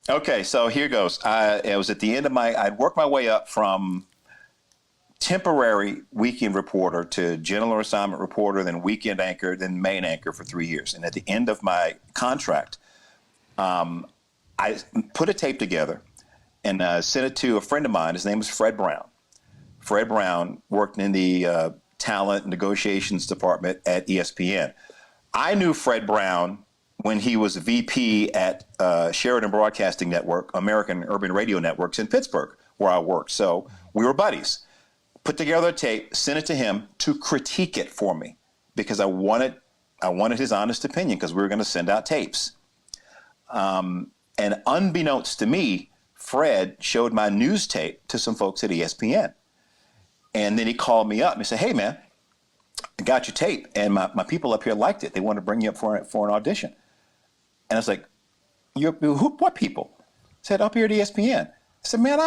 Okay, so here goes. It was at the end of I'd worked my way up from temporary weekend reporter to general assignment reporter, then weekend anchor, then main anchor for 3 years. And at the end of my contract, I put a tape together and sent it to a friend of mine. His name was Fred Brown. Fred Brown worked in the talent negotiations department at ESPN. I knew Fred Brown when he was VP at Sheridan Broadcasting Network, American Urban Radio Networks in Pittsburgh, where I worked. So we were buddies. Put together a tape, sent it to him to critique it for me because I wanted his honest opinion because we were going to send out tapes. And unbeknownst to me, Fred showed my news tape to some folks at ESPN. And then he called me up and he said, "Hey, man, I got your tape, and my people up here liked it. They want to bring you up for an audition." And I was like, what people? I said, "Up here at ESPN." I said, "Man,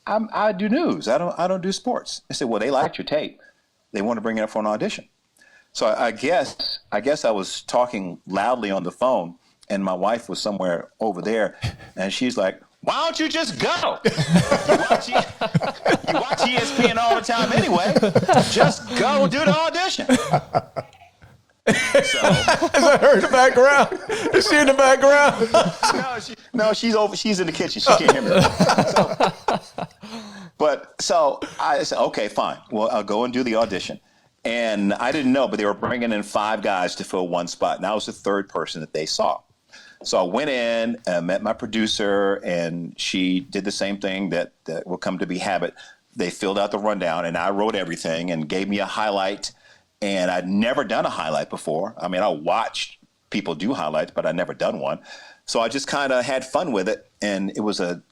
I do news. I don't do sports." I said, "Well, they liked your tape. They want to bring you up for an audition." So I guess I was talking loudly on the phone, and my wife was somewhere over there, and she's like, "Why don't you just go? You watch ESPN all the time anyway. Just go do the audition." So, Is that her in the background? Is she in the background? no, she's over. She's in the kitchen. She can't hear me. So I said, "Okay, fine. Well, I'll go and do the audition." And I didn't know, but they were bringing in 5 guys to fill one spot, and I was the third person that they saw. So I went in and met my producer, and she did the same thing that will come to be habit. They filled out the rundown, and I wrote everything and gave me a highlight. And I'd never done a highlight before. I mean, I watched people do highlights, but I'd never done one. So I just kind of had fun with it. And it was a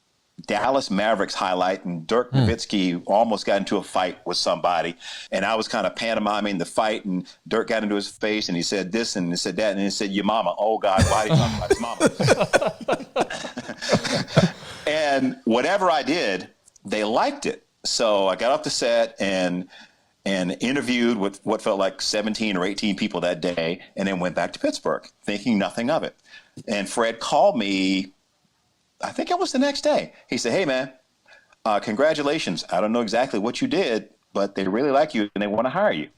Dallas Mavericks highlight, and Dirk Nowitzki almost got into a fight with somebody. And I was kind of pantomiming the fight, and Dirk got into his face, and he said this, and he said that, and he said, "Your mama." Oh, God, why are you talking about his mama? And whatever I did, they liked it. So I got off the set and interviewed with what felt like 17 or 18 people that day, and then went back to Pittsburgh, thinking nothing of it. And Fred called me, I think it was the next day. He said, "Hey, man, congratulations. I don't know exactly what you did, but they really like you, and they want to hire you."